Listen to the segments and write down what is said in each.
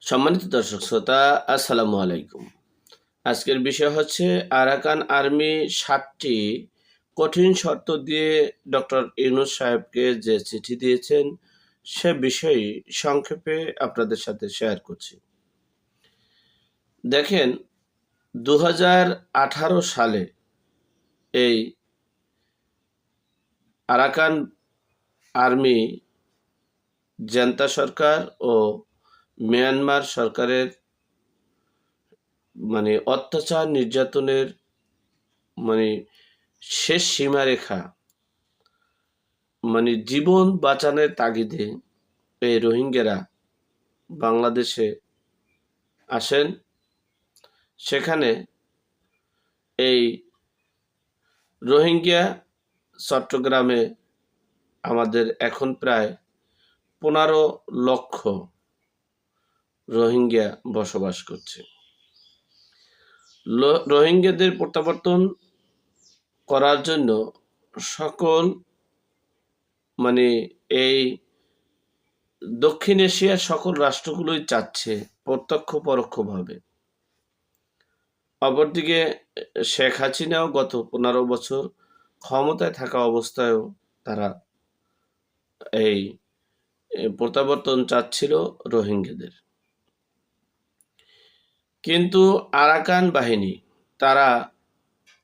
সম্মানিত দর্শক শ্রোতা, আসসালামু আলাইকুম। আজকের বিষয় হচ্ছে আরাকান আর্মি ৭টি কঠিন শর্ত দিয়ে ডক্টর ইউনূস সাহেবকে যে চিঠি দিয়েছেন সে বিষয়ে সংক্ষেপে আপনাদের সাথে শেয়ার করছি। দেখেন, ২০১৮ সালে এই আরাকান আর্মি জান্তা সরকার ও মিয়ানমার সরকারের অত্যাচার নির্যাতনের মানে শেষ সীমারেখা জীবন বাঁচানোর তাগিদে এই রোহিঙ্গারা বাংলাদেশে আসেন। সেখানে এই রোহিঙ্গা চট্টগ্রামে আমাদের এখন প্রায় ১৫ লক্ষ রোহিঙ্গা বসবাস করছে। রোহিঙ্গাদের প্রত্যাবর্তন করার জন্য সকল এই দক্ষিণ এশিয়ার সকল রাষ্ট্রগুলোই চাচ্ছে প্রত্যক্ষ পরোক্ষভাবে। অপরদিকে শেখ হাসিনাও গত ১৫ বছর ক্ষমতায় থাকা অবস্থায়ও তারা এই প্রত্যাবর্তন চাচ্ছিল রোহিঙ্গাদের। কিন্তু আরাকান বাহিনী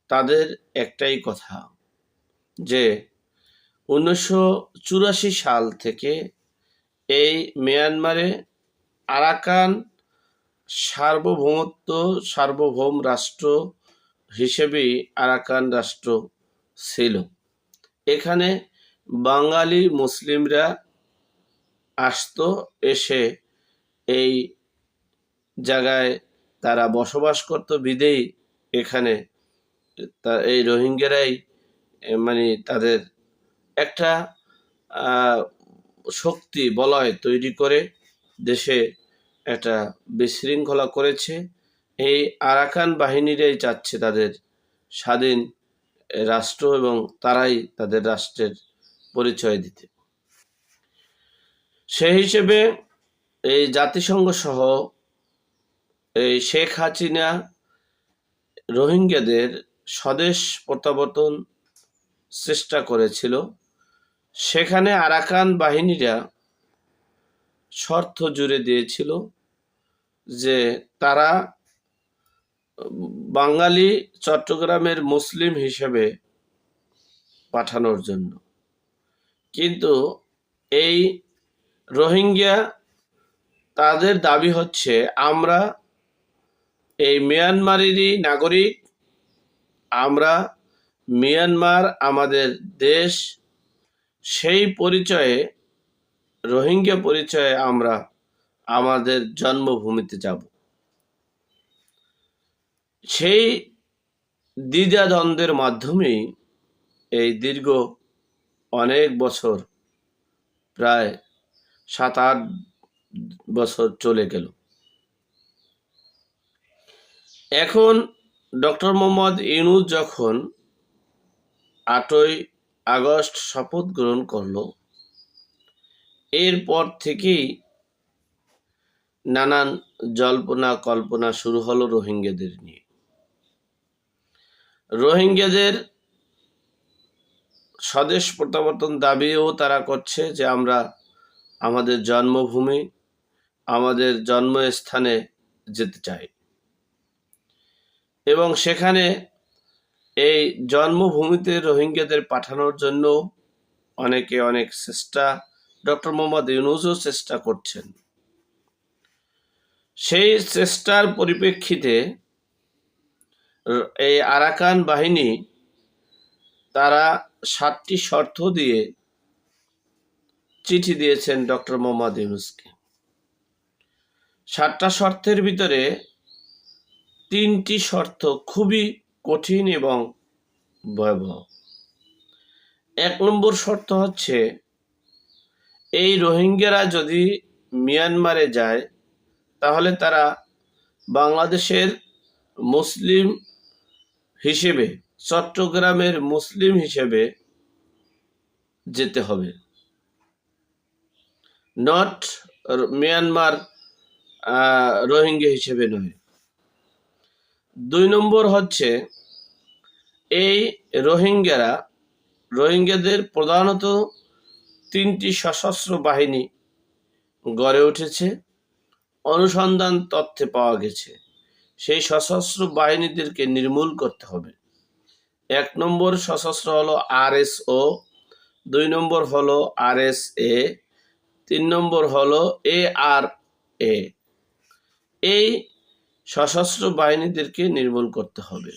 তাদের একটাই কথা যে ১৯৮৪ সাল থেকে এই মিয়ানমারে আরাকান সার্বভৌম রাষ্ট্র হিসেবেই আরাকান রাষ্ট্র ছিল। এখানে বাঙালি মুসলিমরা আসতো, এসে এই জায়গায় তারা বসবাস করত বিদেই এখানে এই রোহিঙ্গারাই তাদের একটা শক্তি বলয় তৈরি করে দেশে একটা বিশৃঙ্খলা করেছে। এই আরাকান বাহিনীরাই চাচ্ছে তাদের স্বাধীন রাষ্ট্র এবং তারাই তাদের রাষ্ট্রের পরিচয় দিতে। সেই হিসেবে এই জাতিসংঘ সহ এই শেখ হাসিনা রোহিঙ্গাদের স্বদেশ প্রত্যাবর্তন চেষ্টা করেছিল। সেখানে আরাকান বাহিনীরা শর্ত জুড়ে দিয়েছিল যে তারা বাঙালি চট্টগ্রামের মুসলিম হিসেবে পাঠানোর জন্য। কিন্তু এই রোহিঙ্গা তাদের দাবি হচ্ছে আমরা এই মিয়ানমারেরই নাগরিক, আমরা মিয়ানমার আমাদের দেশ, সেই পরিচয়ে রোহিঙ্গা পরিচয়ে আমরা আমাদের জন্মভূমিতে যাব। সেই দ্বিধাদ্বন্দ্বের মাধ্যমেই এই দীর্ঘ অনেক বছর, প্রায় ৭-৮ বছর চলে গেল। এখন ডক্টর মোহাম্মদ ইউনূস যখন ৮ই আগস্ট শপথ গ্রহণ করল, এরপর থেকেই নানান জল্পনা কল্পনা শুরু হলো রোহিঙ্গাদের নিয়ে। রোহিঙ্গাদের স্বদেশ প্রত্যাবর্তন দাবিও তারা করছে যে আমরা আমাদের জন্মভূমি, আমাদের জন্মস্থানে যেতে চাই এবং সেখানে এই জন্মভূমিতে রোহিঙ্গাদের পাঠানোর জন্য অনেকে অনেক চেষ্টা, ডক্টর মোহাম্মদ ইউনূসও চেষ্টা করছেন। সেই চেষ্টার পরিপ্রেক্ষিতে এই আরাকান বাহিনী তারা ৭টি শর্ত দিয়ে চিঠি দিয়েছেন ডক্টর মোহাম্মদ ইউনূসকে। ৭টা শর্তের ভিতরে ৩টি শর্ত খুবই কঠিন এবং ভয়াবহ। ১ নম্বর শর্ত হচ্ছে, এই রোহিঙ্গারা যদি মিয়ানমারে যায় তাহলে তারা বাংলাদেশের মুসলিম হিসেবে, চট্টগ্রামের মুসলিম হিসেবে যেতে হবে, নট মিয়ানমার রোহিঙ্গা হিসেবে নয়। 2 নম্বর হচ্ছে এই রোহিঙ্গাদের প্রধানত 3টি সশস্ত্র বাহিনী গড়ে উঠেছে অনুসন্ধান তথ্যে পাওয়া গেছে। সেই সশস্ত্র বাহিনীদেরকে নির্মূল করতে হবে। 1 নম্বর সশস্ত্র হলো RSO, 2 নম্বর হলো RSA, 3 নম্বর হলো ARA। এই সশস্ত্র বাহিনীদেরকে নির্মূল করতে হবে।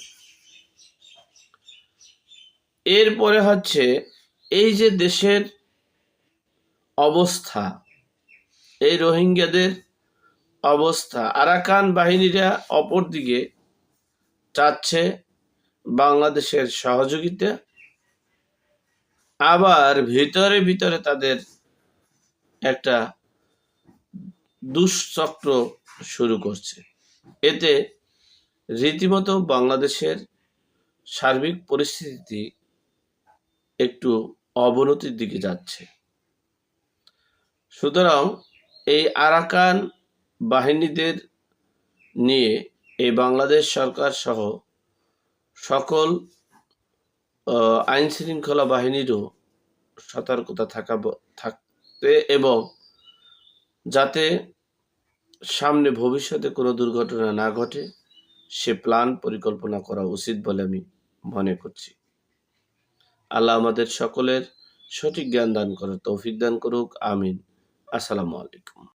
এরপরে হচ্ছে এই যে দেশের অবস্থা, এই রোহিঙ্গাদের অবস্থা, আরাকান বাহিনীরা অপরদিকে চাচ্ছে বাংলাদেশের সহযোগিতা, আবার ভিতরে ভিতরে তাদের একটা দুষ্চক্র শুরু করছে। এতে রীতিমতো বাংলাদেশের সার্বিক পরিস্থিতি একটু অবনতির দিকে যাচ্ছে। সুতরাং এই আরাকান বাহিনীদের নিয়ে এই বাংলাদেশ সরকার সহ সকল আইন শৃঙ্খলা বাহিনীরও সতর্কতা থাকতে এবং যাতে সামনে ভবিষ্যতে কোনো দুর্ঘটনা না ঘটে সে প্ল্যান পরিকল্পনা করা উচিত বলে আমি মনে করছি। আল্লাহ আমাদের সকলের সঠিক জ্ঞান দান করার তৌফিক দান করুক। আমিন। আসসালামু আলাইকুম।